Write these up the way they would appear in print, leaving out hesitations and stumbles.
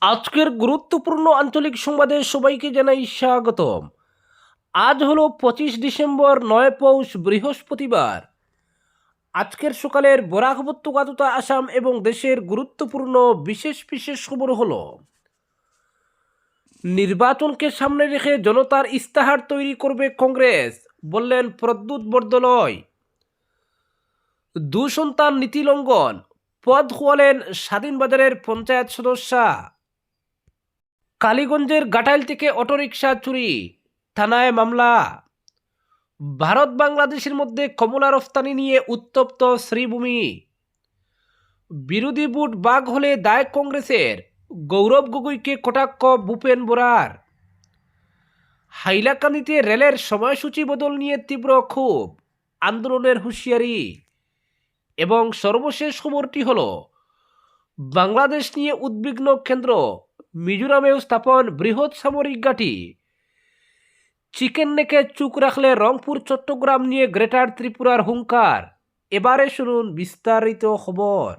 আজকের গুরুত্বপূর্ণ আঞ্চলিক সংবাদে সবাইকে জানাই স্বাগতম। আজ হলো 25 ডিসেম্বর, 9 পৌষ, বৃহস্পতিবার। আজকের সকালের বরাক উপত্যকা তথা আসাম এবং দেশের গুরুত্বপূর্ণ বিশেষ বিশেষ খবর হলো: নির্বাচনকে সামনে রেখে জনতার ইস্তাহার তৈরি করবে কংগ্রেস, বললেন প্রদ্যুৎ বরদলৈ। দুঃসন্তান নীতি লঙ্ঘন, পদ খোয়ালেন স্বাধীনবাজারের পঞ্চায়েত সদস্যা। কালীগঞ্জের গাটাইল থেকে অটোরিকশা চুরি, থানায় মামলা। ভারত বাংলাদেশের মধ্যে কমলা রফতানি নিয়ে উত্তপ্ত শ্রীভূমি। বিরোধী বুট বাঘ হলে দায় কংগ্রেসের, গৌরব গগৈকে কটাক্ষ ভূপেন বোরার। হাইলাকান্দিতে রেলের সময়সূচি বদল নিয়ে তীব্র ক্ষোভ, আন্দোলনের হুঁশিয়ারি। এবং সর্বশেষ খবরটি হল, বাংলাদেশ নিয়ে উদ্বিগ্ন কেন্দ্র, মিজোরামেও স্থাপন বৃহৎ সামরিক ঘাঁটি। চিকেন নেকে চুপ রাখলে রংপুর চট্টগ্রাম নিয়ে গ্রেটার ত্রিপুরার হুঙ্কার। এবারে শুনুন বিস্তারিত খবর।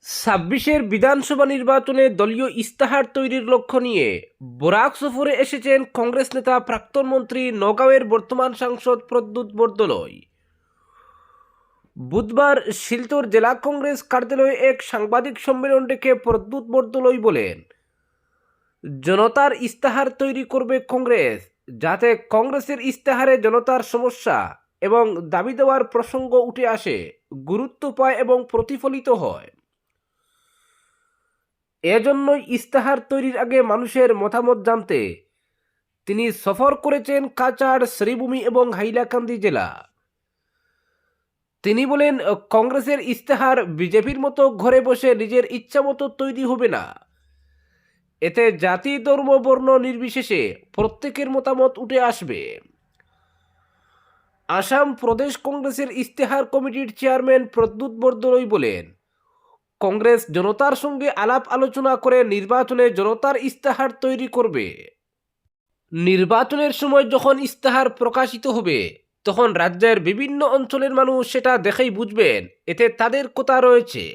26-এর বিধানসভা নির্বাচনে দলীয় ইস্তাহার তৈরির লক্ষ্য নিয়ে বরাক সফরে এসেছেন কংগ্রেস নেতা প্রাক্তন মন্ত্রী নগাঁওয়ের বর্তমান সাংসদ প্রদ্যুৎ বরদলৈ। বুধবার শিলচর জেলা কংগ্রেস কার্যালয়ে এক সাংবাদিক সম্মেলন ডেকে প্রদ্যুৎ বরদলৈ বলেন, জনতার ইস্তাহার তৈরি করবে কংগ্রেস, যাতে কংগ্রেসের ইস্তাহারে জনতার সমস্যা এবং দাবি দেওয়ার প্রসঙ্গ উঠে আসে, গুরুত্ব পায় এবং প্রতিফলিত হয়। এজন্যই ইস্তাহার তৈরির আগে মানুষের মতামত জানতে তিনি সফর করেছেন কাছাড়, শ্রীভূমি এবং হাইলাকান্দি জেলা। তিনি বলেন, কংগ্রেসের ইস্তাহার বিজেপির মতো ঘরে বসে নিজের ইচ্ছা মতো তৈরি হবে না। এতে জাতি, ধর্ম, বর্ণ নির্বিশেষে প্রত্যেকের মতামত উঠে আসবে। আসাম প্রদেশ কংগ্রেসের ইস্তেহার কমিটির চেয়ারম্যান প্রদ্যুৎ বরদলৈ বলেন, কংগ্রেস জনতার সঙ্গে আলাপ আলোচনা করে নির্বাচনে জনতার ইস্তেহার তৈরি করবে। নির্বাচনের সময় যখন ইস্তেহার প্রকাশিত হবে, তখন রাজ্যের বিভিন্ন অঞ্চলের মানুষ সেটা দেখেই বুঝবেন এতে তাদের কথা রয়েছে।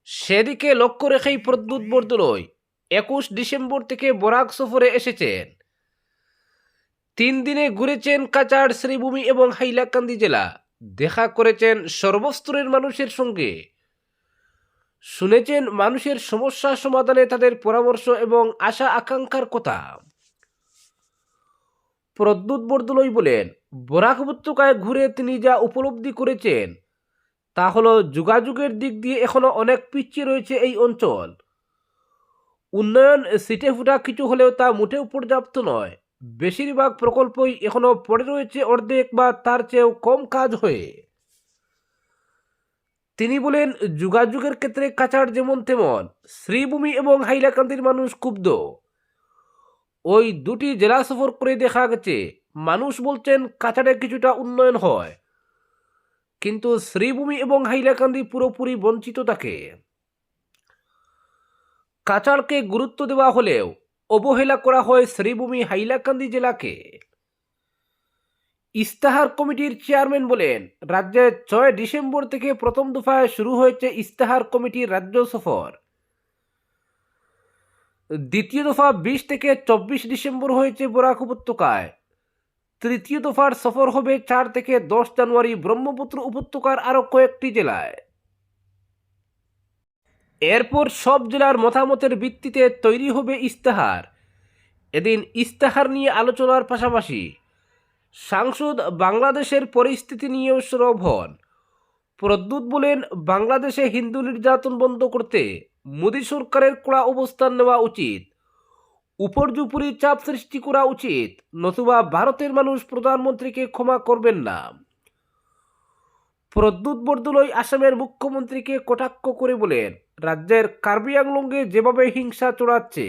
সেদিকে লক্ষ্য রেখেই প্রদ্যুৎ বরদলৈ 21 ডিসেম্বর থেকে বরাক সফরে এসেছেন। 3 দিনে ঘুরেছেন কাছাড়, শ্রীভূমি এবং হাইলাকান্দি জেলা। দেখা করেছেন সর্বস্তরের মানুষের সঙ্গে, শুনেছেন মানুষের সমস্যা সমাধানে তাদের পরামর্শ এবং আশা আকাঙ্ক্ষার কথা। প্রদ্যুৎ বরদলৈ বলেন, বরাক উপত্যকায় ঘুরে তিনি যা উপলব্ধি করেছেন তা হলো, যোগাযোগের দিক দিয়ে এখনো অনেক পিছিয়ে রয়েছে এই অঞ্চল। উন্নয়ন সিটে ফুটা কিছু হলেও তা মোটেও পর্যাপ্ত নয়। বেশিরভাগ প্রকল্পই এখনো পড়ে রয়েছে অর্ধেক বা তার চেয়েও কম কাজ হয়ে। তিনি বলেন, যোগাযোগের ক্ষেত্রে কাছাড় যেমন তেমন, শ্রীভূমি এবং হাইলাকান্দির মানুষ ক্ষুব্ধ। ওই দুটি জেলা সফর করে দেখা গেছে মানুষ বলছেন কাছাড়ে কিছুটা উন্নয়ন হয়, কিন্তু শ্রীভূমি এবং হাইলাকান্দি পুরোপুরি বঞ্চিত থাকে। কাছাড়কে গুরুত্ব দেওয়া হলেও অবহেলা করা হয় শ্রীভূমি, হাইলাকান্দি জেলাকে। ইস্তাহার কমিটির চেয়ারম্যান বলেন, রাজ্যে 6 ডিসেম্বর থেকে প্রথম দফায় শুরু হয়েছে ইস্তাহার কমিটির রাজ্য সফর। দ্বিতীয় দফা 20 থেকে 24 ডিসেম্বর হয়েছে বরাক উপত্যকায়। তৃতীয় দফার সফর হবে 4 থেকে 10 জানুয়ারি ব্রহ্মপুত্র উপত্যকার আরও কয়েকটি জেলায়। এরপর সব জেলার মতামতের ভিত্তিতে তৈরি হবে ইস্তাহার। এদিন ইস্তাহার নিয়ে আলোচনার পাশাপাশি সাংসদ বাংলাদেশের পরিস্থিতি নিয়েও সরব হন। প্রদ্যুৎ বলেন, বাংলাদেশে হিন্দু নির্যাতন বন্ধ করতে মোদী সরকারের কড়া অবস্থান নেওয়া উচিত। উপর্যুপরি চাপ সৃষ্টি করা উচিত, নতুবা ভারতের মানুষ প্রধানমন্ত্রীকে ক্ষমা করবেন না। প্রদ্যুৎ বরদলৈ আসামের মুখ্যমন্ত্রীকে কটাক্ষ করে বলেন, রাজ্যের কার্বি আংলংয়ে যেভাবে হিংসা চড়াচ্ছে,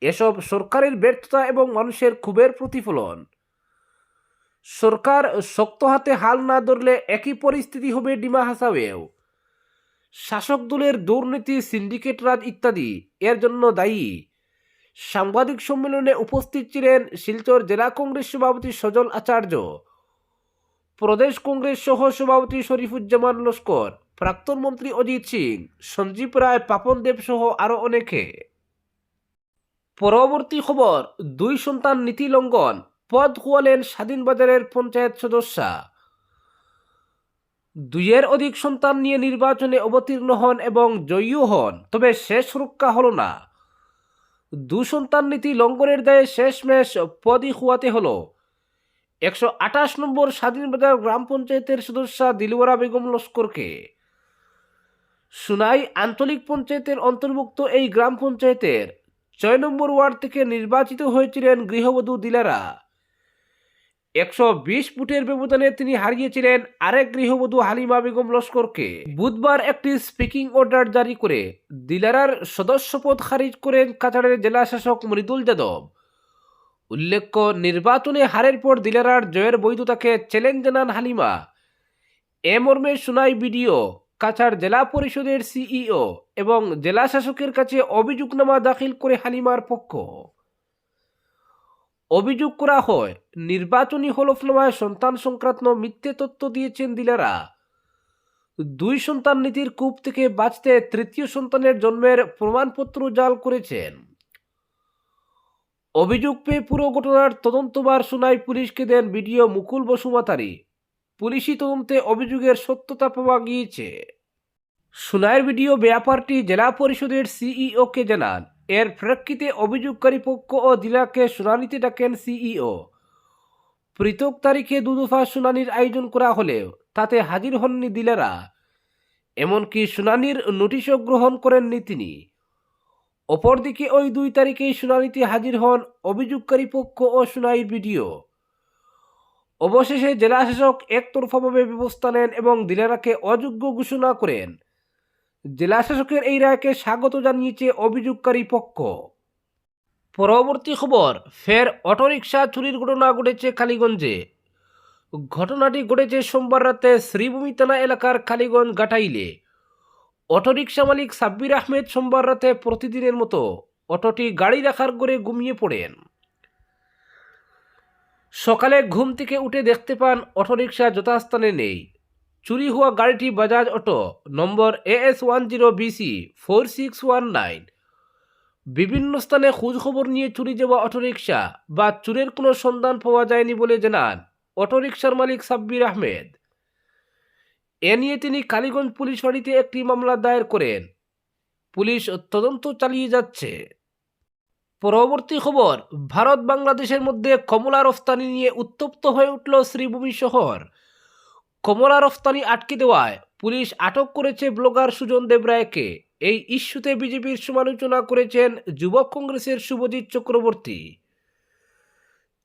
এসব সরকারের ব্যর্থতা এবং মানুষের ক্ষোভের প্রতিফলন। সরকার শক্ত হাতে হাল না ধরলে একই পরিস্থিতি হবে ডিমা হাসাওয়েও। শাসক দলের দুর্নীতি, সিন্ডিকেট রাজ ইত্যাদি এর জন্য দায়ী। সাংবাদিক সম্মেলনে উপস্থিত ছিলেন শিলচর জেলা কংগ্রেস সভাপতি সজল আচার্য, প্রদেশ কংগ্রেস সহ সভাপতি শরীফুজ্জামান লস্কর, প্রাক্তন মন্ত্রী অজিত সিং, সঞ্জীব রায়, পাপন দেব সহ আরও অনেকে। পরবর্তী খবর, 2 সন্তান নীতি লঙ্ঘন, পদ খোয়ালেন স্বাধীনবাজারের পঞ্চায়েত সদস্যা। 2-এর অধিক সন্তান নিয়ে নির্বাচনে অবতীর্ণ হন এবং জয়ীও হন, তবে শেষ রক্ষা হল না। 2 সন্তান নীতি লঙ্ঘনের দায়ে শেষমেশ পদই খোয়াতে হল 128 নম্বর স্বাধীনবাজার গ্রাম পঞ্চায়েতের সদস্যা দিলওয়ারা বেগম লস্করকে। সুনাই আঞ্চলিক পঞ্চায়েতের অন্তর্ভুক্ত এই গ্রাম পঞ্চায়েতের 6 নম্বর ওয়ার্ড থেকে নির্বাচিত হয়েছিলেন গৃহবধূ দিলারা। 120 ভোটের ব্যবধানে তিনি হারিয়েছিলেন আরেক গৃহবধূ হালিমা বেগম লস্করকে। বুধবার একটি স্পিকিং অর্ডার জারি করে দিলারার সদস্যপদ খারিজ করেন কাছাড়ের জেলা শাসক মৃদুল যাদব। উল্লেখ্য, নির্বাচনে হারের পর দিলারার জয়ের বৈধতাকে চ্যালেঞ্জ জানান হালিমা। এ মর্মে সুনাই বিডিও, কাছাড় জেলা পরিষদের সিইও এবং জেলা শাসকের কাছে অভিযোগনামা দাখিল করে হালিমার পক্ষ। অভিযোগ করা হয়, নির্বাচনী হলফনামায় সন্তান সংক্রান্ত মিথ্যে তথ্য দিয়েছেন দিলারা। 2 সন্তান নীতির কূপ থেকে বাঁচতে 3য় সন্তানের জন্মের প্রমাণপত্র জাল করেছেন। অভিযোগ পেয়ে পুরো ঘটনার তদন্তভার সুনাই পুলিশকে দেন বিডিও মুকুল বসুমাতারি। পুলিশি তদন্তে অভিযোগের সত্যতা পাওয়া গিয়েছে। সুনাইয়ের ভিডিও ব্যাপারটি জেলা পরিষদের সিইওকে জানান। এর প্রেক্ষিতে অভিযোগকারী পক্ষ ও দিলাকে শুনানিতে ডাকেন সিইও। পৃথক তারিখে 2 দফা শুনানির আয়োজন করা হলেও তাতে হাজির হননি দিলারা। এমনকি শুনানির নোটিশও গ্রহণ করেননি তিনি। অপরদিকে ওই 2 তারিখেই শুনানিতে হাজির হন অভিযোগকারী পক্ষ ও সুনাইয়ের ভিডিও। অবশেষে জেলা শাসক একতরফাভাবে ব্যবস্থা নেন এবং দিলারাকে অযোগ্য ঘোষণা করেন। জেলা শাসকের এই রায়কে স্বাগত জানিয়েছে অভিযোগকারী পক্ষ। পরবর্তী খবর, ফের অটোরিকশা চুরির ঘটনা ঘটেছে কালীগঞ্জে। ঘটনাটি ঘটেছে সোমবার রাতে শ্রীভূমি থানা এলাকার কালীগঞ্জ ঘাটাইলে। অটোরিকশা মালিক সাব্বির আহমেদ সোমবার রাতে প্রতিদিনের মতো অটোটি গাড়ি রাখার ঘরে ঘুমিয়ে পড়েন। সকালে ঘুম থেকে উঠে দেখতে পান অটোরিকশা যথাস্থানে নেই। চুরি হওয়া গাড়িটি বাজাজ অটো নম্বর AS10BC 4619। বিভিন্ন স্থানে খোঁজখবর নিয়ে চুরি যাওয়া অটোরিকশা বা চুরের কোনো সন্ধান পাওয়া যায়নি বলে জানান অটোরিকশার মালিক সাব্বির আহমেদ। এ নিয়ে তিনি কালীগঞ্জ পুলিশ ফাঁড়িতে একটি মামলা দায়ের করেন। পুলিশ তদন্ত চালিয়ে যাচ্ছে। পরবর্তী খবর, ভারত বাংলাদেশের মধ্যে কমলা রফতানি নিয়ে উত্তপ্ত হয়ে উঠল শ্রীভূমি শহর। কমলা রফতানি আটকে দেওয়ায় পুলিশ আটক করেছে ব্লগার সুজন দেবরায়কে। এই ইস্যুতে বিজেপির সমালোচনা করেছেন যুবক কংগ্রেসের শুভজিৎ চক্রবর্তী।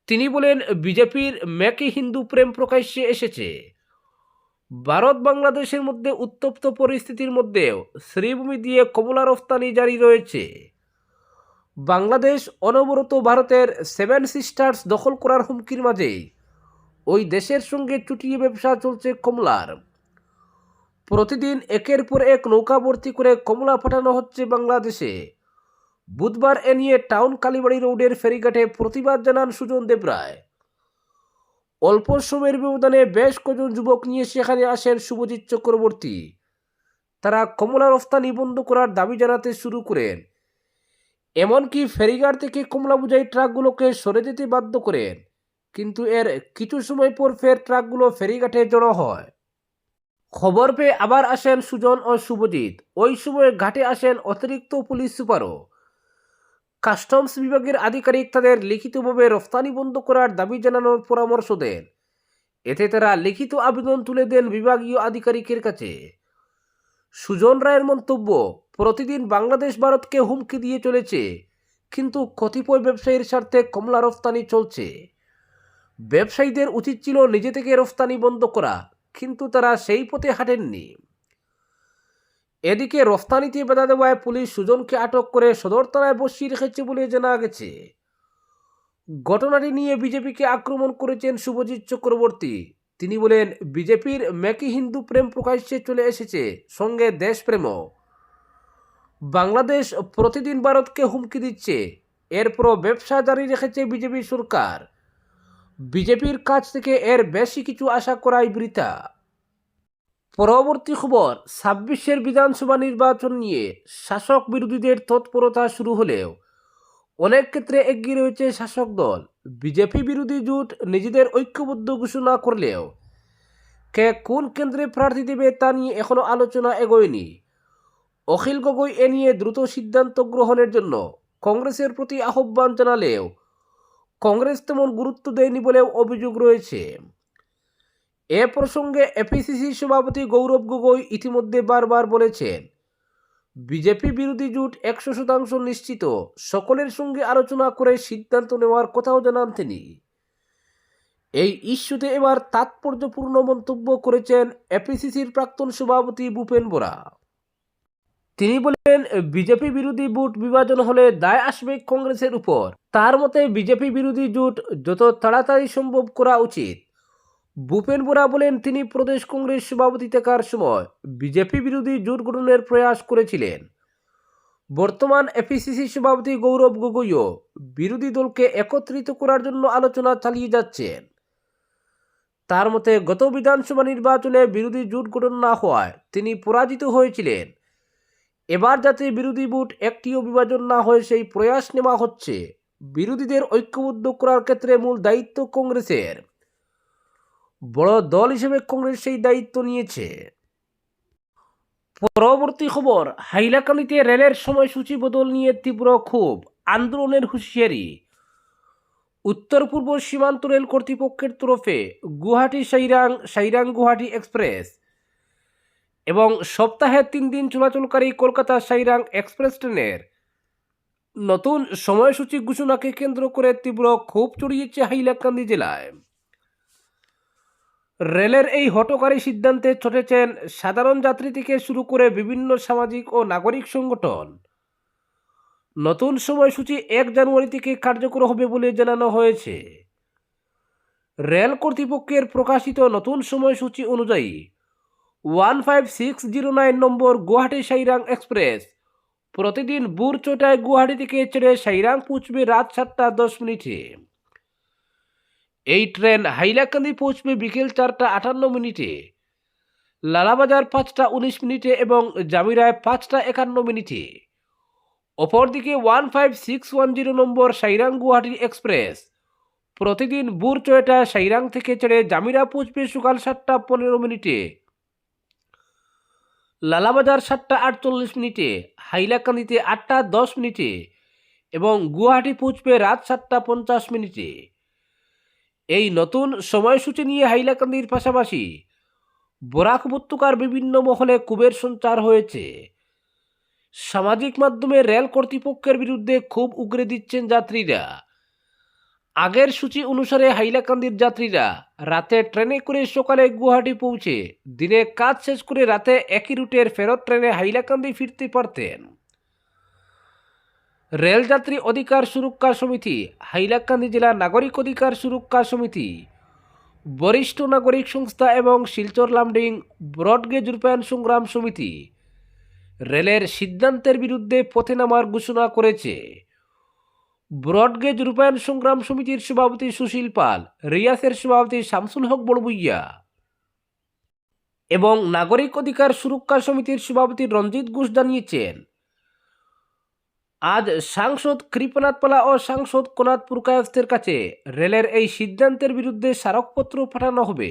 তিনি বলেন, বিজেপির মেকি হিন্দু প্রেম প্রকাশ্যে এসেছে। ভারত বাংলাদেশের মধ্যে উত্তপ্ত পরিস্থিতির মধ্যেও শ্রীভূমি দিয়ে কমলা রফতানি জারি রয়েছে। বাংলাদেশ অনবরত ভারতের 7 সিস্টার্স দখল করার হুমকির মাঝেই ওই দেশের সঙ্গে চুটিয়ে ব্যবসা চলছে কমলার। প্রতিদিন একের পর এক নৌকা ভর্তি করে কমলা পাঠানো হচ্ছে বাংলাদেশে। বুধবার এ নিয়ে টাউন কালীবাড়ি রোডের ফেরিঘাটে প্রতিবাদ জানান সুজন দেবরায়। অল্প সময়ের ব্যবধানে বেশ কজন যুবক নিয়ে সেখানে আসেন শুভজিৎ চক্রবর্তী। তারা কমলা রফতানি বন্ধ করার দাবি জানাতে শুরু করেন। এমনকি ফেরিঘাট থেকে কমলা বোঝাই ট্রাকগুলোকে সরে যেতে বাধ্য করেন। কিন্তু এর কিছু সময় পর ফের ট্রাকগুলো ফেরিঘাটে জড়ো হয়। খবর পেয়ে আবার আসেন সুজন ও শুভজিৎ। ওই সময় ঘাটে আসেন অতিরিক্ত পুলিশ সুপারও। কাস্টমস বিভাগের আধিকারিক তাদের লিখিতভাবে রফতানি বন্ধ করার দাবি জানানোর পরামর্শ দেন। এতে তারা লিখিত আবেদন তুলে দেন বিভাগীয় আধিকারিকের কাছে। সুজন রায়ের মন্তব্য, প্রতিদিন বাংলাদেশ ভারতকে হুমকি দিয়ে চলেছে, কিন্তু কতিপয় ব্যবসায়ীর স্বার্থে কমলা রফতানি চলছে। ব্যবসায়ীদের উচিত ছিল নিজে থেকে রফতানি বন্ধ করা, কিন্তু তারা সেই পথে হাঁটেননি। এদিকে রফতানিতে বাধা দেওয়ায় পুলিশ সুজনকে আটক করে সদর থানায় বসিয়ে রেখেছে বলে জানা গেছে। ঘটনাটি নিয়ে বিজেপিকে আক্রমণ করেছেন শুভজিৎ চক্রবর্তী। তিনি বলেন, বিজেপির মেকি হিন্দু প্রেম প্রকাশ্যে চলে এসেছে, সঙ্গে দেশপ্রেমও। বাংলাদেশ প্রতিদিন ভারতকে হুমকি দিচ্ছে, এরপরও ব্যবসা জারি রেখেছে বিজেপি সরকার। বিজেপির কাছ থেকে এর বেশি কিছু আশা করাই বৃথা। পরবর্তী খবর, ২৬-এর বিধানসভা নির্বাচন নিয়ে শাসক বিরোধীদের তৎপরতা শুরু হলেও অনেক ক্ষেত্রে এগিয়ে রয়েছে শাসক দল। বিজেপি বিরোধী জোট নিজেদের ঐক্যবদ্ধ ঘোষণা করলেও কে কোন কেন্দ্রে প্রার্থী দেবে তা নিয়ে এখনো আলোচনা এগোয়নি। অখিল গগৈ এ নিয়ে দ্রুত সিদ্ধান্ত গ্রহণের জন্য কংগ্রেসের প্রতি আহ্বান জানালেও কংগ্রেস তেমন গুরুত্ব দেয়নি বলেও অভিযোগ রয়েছে। এ প্রসঙ্গে এপিসিসি সভাপতি গৌরব গগৈ ইতিমধ্যে বারবার বলেছেন, বিজেপি বিরোধী জোট ১০০% নিশ্চিত, সকলের সঙ্গে আলোচনা করে সিদ্ধান্ত নেওয়ার কথাও জানান তিনি। এই ইস্যুতে এবার তাৎপর্যপূর্ণ মন্তব্য করেছেন এপিসিসির প্রাক্তন সভাপতি ভূপেন বোরা। তিনি বলেন, বিজেপি বিরোধী জোট বিভাজন হলে দায় আসবে কংগ্রেসের উপর। তার মতে বিজেপি বিরোধী জোট যত তাড়াতাড়ি সম্ভব করা উচিত। ভূপেন বোরা বলেন, তিনি প্রদেশ কংগ্রেস সভাপতি থাকার সময় বিজেপি বিরোধী জোট গঠনের প্রয়াস করেছিলেন। বর্তমান এপিসিসি সভাপতি গৌরব গগৈও বিরোধী দলকে একত্রিত করার জন্য আলোচনা চালিয়ে যাচ্ছেন। তার মতে গত বিধানসভা নির্বাচনে বিরোধী জোট গঠন না হওয়ায় তিনি পরাজিত হয়েছিলেন। এবার যাতে বিরোধী জোট একটিও বিভাজন না হয় সেই প্রয়াস নেওয়া হচ্ছে। বিরোধীদের ঐক্যবদ্ধ করার ক্ষেত্রে মূল দায়িত্ব কংগ্রেসের। বড় দল হিসেবে কংগ্রেস সেই দায়িত্ব নিয়েছে। পরবর্তী খবর, হাইলাকান্দিতে রেলের সময়সূচি বদল নিয়ে তীব্র ক্ষোভ, আন্দোলনের হুঁশিয়ারি। উত্তর পূর্ব সীমান্ত রেল কর্তৃপক্ষের তরফে গুয়াহাটি সাইরাং গুয়াহাটি এক্সপ্রেস এবং সপ্তাহে ৩ দিন চলাচলকারী কলকাতা সাইরাং এক্সপ্রেস ট্রেনের নতুন সময়সূচি ঘোষণাকে কেন্দ্র করে তীব্র ক্ষোভ ছড়িয়েছে হাইলাকান্দি জেলায়। রেলের এই হঠকারী সিদ্ধান্তে চটেছেন সাধারণ যাত্রী থেকে শুরু করে বিভিন্ন সামাজিক ও নাগরিক সংগঠন। নতুন সময়সূচি ১ জানুয়ারি থেকে কার্যকর হবে বলে জানানো হয়েছে। রেল কর্তৃপক্ষের প্রকাশিত নতুন সময়সূচি অনুযায়ী 15609 নম্বর গুয়াহাটি সাইরাং এক্সপ্রেস প্রতিদিন ভোর ৬টায় গুয়াহাটি থেকে ছেড়ে সাইরাং পৌঁছবে রাত ৭টা ১০ মিনিটে। এই ট্রেন হাইলাকান্দি পৌঁছবে বিকেল ৪টা ৫৮ মিনিটে, লালাবাজার ৫টা ১৯ মিনিটে এবং জামিরায় ৫টা ৫১ মিনিটে। অপরদিকে 15610 নম্বর সাইরাং গুয়াহাটি এক্সপ্রেস প্রতিদিন ভোর ৬টায় সাইরাং থেকে ছেড়ে জামিরা পৌঁছবে সকাল ৭টা ১৫ মিনিটে, লালাবাজার ৭টা ৪৮ মিনিটে, হাইলাকান্দিতে ৮টা ১০ মিনিটে এবং গুয়াহাটি পৌঁছবে রাত ৭টা ৫০ মিনিটে। এই নতুন সময়সূচি নিয়ে হাইলাকান্দির পাশাপাশি বরাক উপত্যকার বিভিন্ন মহলে ক্ষোভের সঞ্চার হয়েছে। সামাজিক মাধ্যমে রেল কর্তৃপক্ষের বিরুদ্ধে ক্ষোভ উগরে দিচ্ছেন যাত্রীরা। আগের সূচি অনুসারে হাইলাকান্দির যাত্রীরা রাতে ট্রেনে করে সকালে গুয়াহাটি পৌঁছে দিনে কাজ শেষ করে রাতে একই রুটের ফেরত ট্রেনে হাইলাকান্দি ফিরতে পারতেন। রেলযাত্রী অধিকার সুরক্ষা সমিতি, হাইলাকান্দি জেলা নাগরিক অধিকার সুরক্ষা সমিতি, বরিষ্ঠ নাগরিক সংস্থা এবং শিলচর লামডিং ব্রডগেজ রূপায়ণ সংগ্রাম সমিতি রেলের সিদ্ধান্তের বিরুদ্ধে পথে নামার ঘোষণা করেছে। ব্রডগেজ রূপায়ণ সংগ্রাম সমিতির সভাপতি সুশীল পাল, রিয়াসের সভাপতি শামসুল হক বড়ভূইয়া এবং নাগরিক অধিকার সুরক্ষা সমিতির সভাপতি রঞ্জিত ঘোষ জানিয়েছেন, আজ সাংসদ কৃপনাথ পালা ও সাংসদ কোনাথ পুরকায়স্থের কাছে রেলের এই সিদ্ধান্তের বিরুদ্ধে স্মারকপত্র পাঠানো হবে।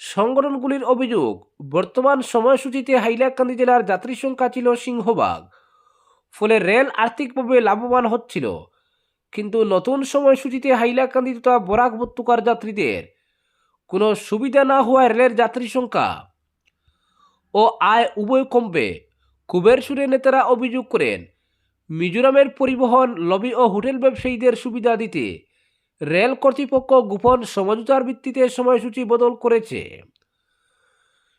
সংগঠনগুলির অভিযোগ, বর্তমান সময়সূচিতে হাইলাকান্দি জেলার যাত্রী সংখ্যা ছিল সিংহভাগ, ফলে রেল আর্থিকভাবে লাভবান হচ্ছিল। কিন্তু নতুন সময়সূচিতে হাইলাকান্দি তথা বরাক উপত্যকার যাত্রীদের কোনো সুবিধা না হওয়ায় রেলের যাত্রী সংখ্যা ও আয় উভয় কমবে। ক্ষোভের সুরে নেতারা অভিযোগ করেন, মিজোরামের পরিবহন লবি ও হোটেল ব্যবসায়ীদের সুবিধা দিতে রেল কর্তৃপক্ষ গোপন সমঝোতার ভিত্তিতে সময়সূচি বদল করেছে।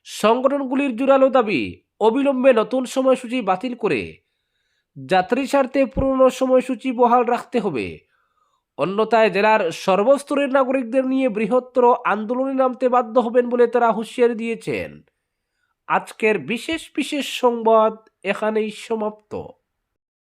সংগঠনগুলির জোরালো দাবি, অবিলম্বে নতুন সময়সূচি বাতিল করে যাত্রী স্বার্থে পুরনো সময়সূচি বহাল রাখতে হবে, অন্যথায় জেলার সর্বস্তরের নাগরিকদের নিয়ে বৃহত্তর আন্দোলনে নামতে বাধ্য হবেন বলে তারা হুঁশিয়ারি দিয়েছেন। আজকের বিশেষ সংবাদ এখানেই সমাপ্ত।